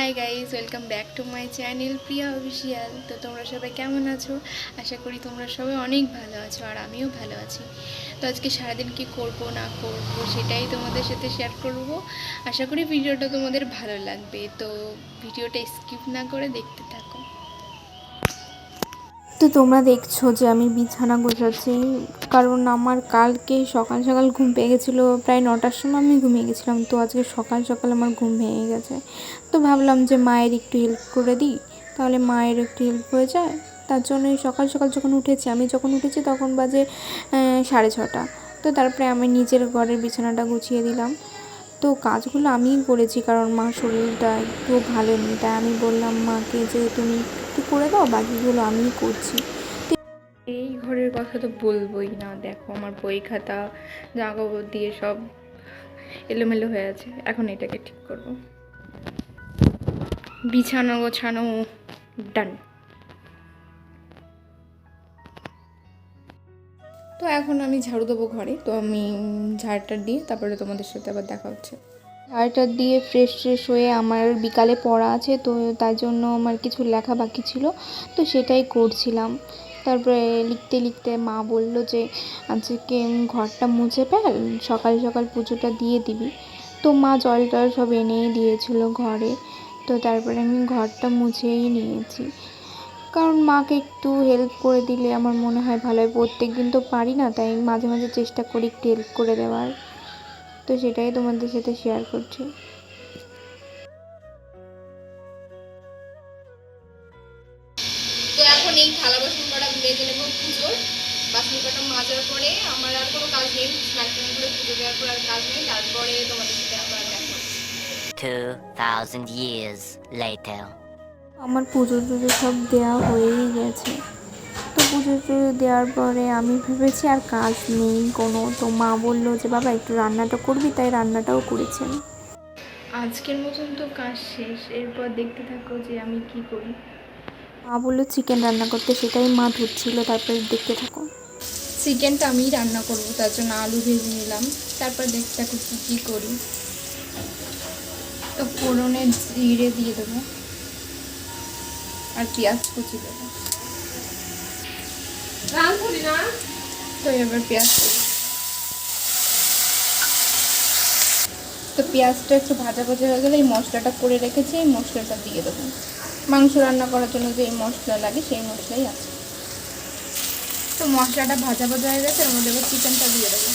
Hi guys, welcome back to my channel Priya official. তো তোমরা সবাই কেমন আছো? আশা করি তোমরা সবাই অনেক ভালো আছো, আর আমিও ভালো আছি। তো আজকে সারাদিন কি করব না করব সেটাই তোমাদের সাথে শেয়ার করব। আশা করি ভিডিওটা তোমাদের ভালো লাগবে, তো ভিডিওটা স্কিপ না করে দেখতে থাকো। তো তোমরা দেখছো যে আমি বিছানা গোছাচ্ছি, কারণ আমার কালকে সকাল সকাল ঘুম পেয়ে গেছিলো। প্রায় 9টার সময় আমি ঘুমিয়ে গেছিলাম, তো আজকে সকাল সকাল আমার ঘুম ভেঙে গেছে। তো ভাবলাম যে মায়ের একটু হেল্প করে দিই, তাহলে মায়ের একটু হেল্প হয়ে যায়। তার জন্যই সকাল সকাল যখন উঠেছি তখন বাজে 6:30। তো তারপরে আমি নিজের ঘরের বিছানাটা গুছিয়ে দিলাম। তো কাজগুলো আমিই করেছি, কারণ মার শরীরটা একটু ভালো নেই, তাই আমি বললাম মাকে যে তুমি একটু করে দাও, বাকিগুলো আমিই করছি। এই ঘরের কথা তো বলবোই না, দেখো আমার বই খাতা জামা দিয়ে সব এলোমেলো হয়ে আছে। এখন এটাকে ঠিক করব। বিছানা গোছানো ডান। তো এখন আমি ঝাড়ু দেবো ঘরে, তো আমি ঝাড়টা দিয়ে তারপরে তোমাদের সাথে আবার দেখা হচ্ছে। ঝাড়টা দিয়ে ফ্রেশ হয়ে আমার বিকালে পড়া আছে, তো তার জন্য আমার কিছু লেখা বাকি ছিল, তো সেটাই করছিলাম। তারপরে লিখতে লিখতে মা বলল যে আজকে ঘরটা মুছে ফেল, সকাল সকাল পুজোটা দিয়ে দিবি। তো মা জল টল সব এনেই দিয়েছিল ঘরে। তো তারপরে আমি ঘরটা মুছেই নিয়েছি, কারণ মাকে একটু হেল্প করে দিলে আমার মনে হয় ভালো হয়। প্রত্যেক দিন তো পারি না, তাই মাঝে মাঝে চেষ্টা করি একটু হেল্প করে দেওয়ার। তো সেটাই তোমাদের সাথে শেয়ার করছি। তো এখন এই থালা বাসন কটা মেজে নেবো পুজোর। বাসন কটা মাজার পরে আমার আর কোনো কাজ নেই, স্নান টান করে পুজো দেওয়ার পর আর কাজ নেই। তারপরে তোমাদের সাথে আবার দেখা। 2000 years later. আমার পুজো টুজো সব দেওয়া হয়েই গেছে। তো পুজো টুজো দেওয়ার পরে আমি ভেবেছি আর কাজ নেই কোনো। তো মা বললো যে বাবা একটু রান্নাটা করবি, তাই রান্নাটাও করেছেন। আজকের মতন তো কাজ শেষ, এরপর দেখতে থাকো যে আমি কি করি। মা বললো চিকেন রান্না করতে, সেটাই মা ধুচ্ছিল, তারপরে দেখতে থাকো। চিকেনটা আমিই রান্না করব, তার জন্য আলু ভেজে নিলাম। তারপর দেখতে থাকো কী করি। তো ফোড়নে জিরে দিয়ে দেবো আর পেঁয়াজ কুচি দেবো। তো এবার পেঁয়াজটা একটু ভাজা ভাজা হয়ে গেলে এই মশলাটা করে রেখেছি, এই মশলাটা দিয়ে দেবো। মাংস রান্না করার জন্য যে মশলা লাগে সেই মশলাই আছে। তো মশলাটা ভাজা ভাজা হয়ে গেছে, এর মধ্যে এবার চিকেনটা দিয়ে দেবো।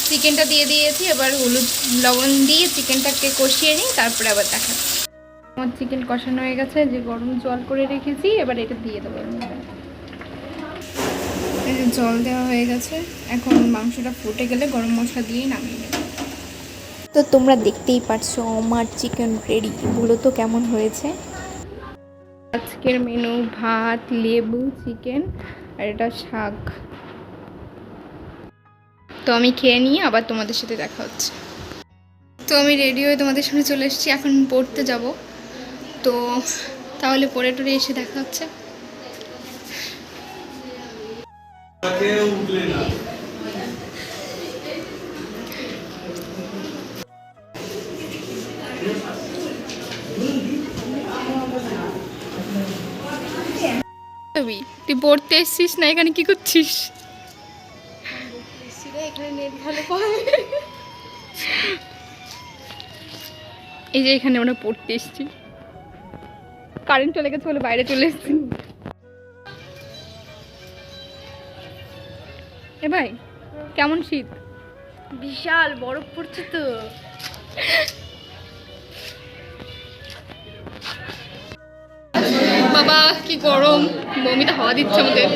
চিকেনটা দিয়ে দিয়েছি, এবার হলুদ লবণ দিয়ে চিকেনটাকে কষিয়ে নিই, তারপরে আবার দেখা। আমার চিকেন কষানো হয়ে গেছে, যে গরম জল করে রেখেছি এবার এটা দিয়ে দেবো। জল দেওয়া হয়ে গেছে, এখন মাংসটা ফুটে গেলে গরম মশলা দিয়েই নামিয়ে নেব। তো তোমরা দেখতেই পারছো আমার চিকেন রেডি। বলো তো কেমন হয়েছে। আজকের মেনু ভাত, লেবু, চিকেন আর এটা শাক। তো আমি খেয়ে নিয়ে আবার তোমাদের সাথে দেখা হচ্ছে। তো আমি রেডি হয়ে তোমাদের সামনে চলে এসেছি, এখন পড়তে যাব। তো তাহলে পড়ে টরে এসে দেখা হচ্ছে। তুই পড়তে এসছিস না, এখানে কি করছিস? এই যে এখানে আমরা পড়তে এসছি, কারেন্ট চলে গেছে বলে বাইরে চলে এসছি। এ ভাই, কেমন শীত? বিশাল বরফ পড়ছে তো। বাবা কি গরম, বমিতে হাওয়া দিচ্ছে আমাদের।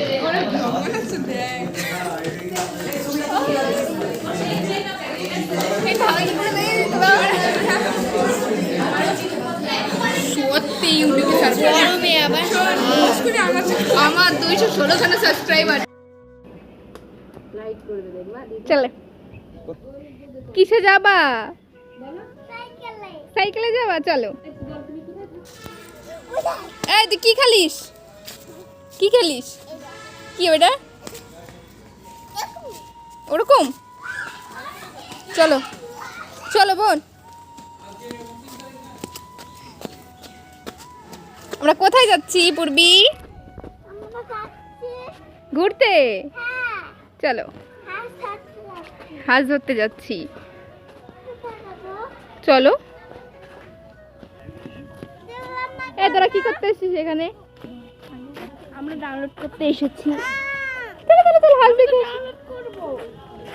সত্যি ইউটিউবে আমার 216 সাবস্ক্রাইবার। চলে কিসে যাবা? সাইকেলে যাবা, চলো। এই তুই কি খেলিস? কি খেলিস? কি ওটা? ওরকম? চলো চলো বোন। আমরা কোথায় যাচ্ছি পূর্বী? ঘুরতে। চলো হাঁস ধরতে যাচ্ছি, চলো। এ তোরা কি করতে এসেছিস এখানে? আমরা ডাউনলোড করতে এসেছি।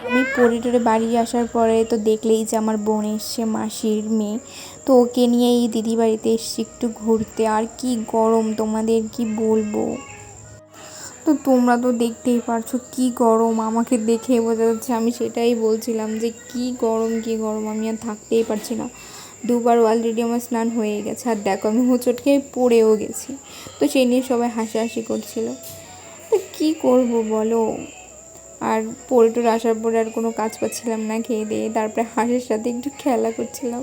আমি পরিটরে বাড়ি আসার পরে তো দেখলেই যে আমার বোন এসছে, মাসির মেয়ে, তো ওকে নিয়ে এই দিদি বাড়িতে এসছি একটু ঘুরতে। আর কি গরম তোমাদের কি বলবো, তো তোমরা তো দেখতেই পারছো কি গরম, আমাকে দেখে বোঝা যাচ্ছে। আমি সেটাই বলছিলাম যে কি গরম কি গরম, আমি আর থাকতেই পারছি না। দুবার অলরেডি আমার স্নান হয়ে গেছে, আর দেখো আমি হোঁচট খেয়ে পড়েও গেছি। তো সেই নিয়ে সবাই হাসাহাসি করছিল। তো কী করব বলো। আর পরিটোর আসার পরে আর কোনো কাজ পাচ্ছিলাম না খেয়ে দিয়ে, তারপরে হাঁসের সাথে একটু খেলা করছিলাম।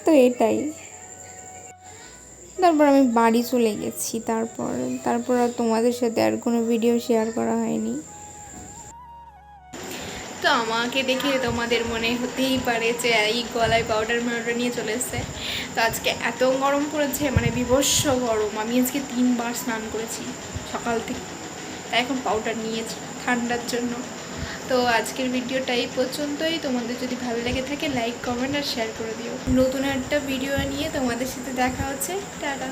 তো এটাই, তারপর আমি বাড়ি চলে গেছি। তারপর আর তোমাদের সাথে আর কোনো ভিডিও শেয়ার করা হয়নি। তো আমাকে দেখে তোমাদের মনে হতেই পারে যে এই গলায় পাউডার মাউডার নিয়ে চলে এসছে। তো আজকে এত গরম পড়েছে, মানে বিভৎস গরম। আমি আজকে 3 বার স্নান করেছি সকাল থেকে, তাই এখন পাউডার নিয়েছি ঠান্ডার জন্য। তো আজকের ভিডিওটা এই পর্যন্তই। তোমাদের যদি ভালো লেগে থাকে লাইক কমেন্ট আর শেয়ার করে দিও। নতুন একটা ভিডিও নিয়ে তোমাদের সাথে দেখা হচ্ছে। টাটা।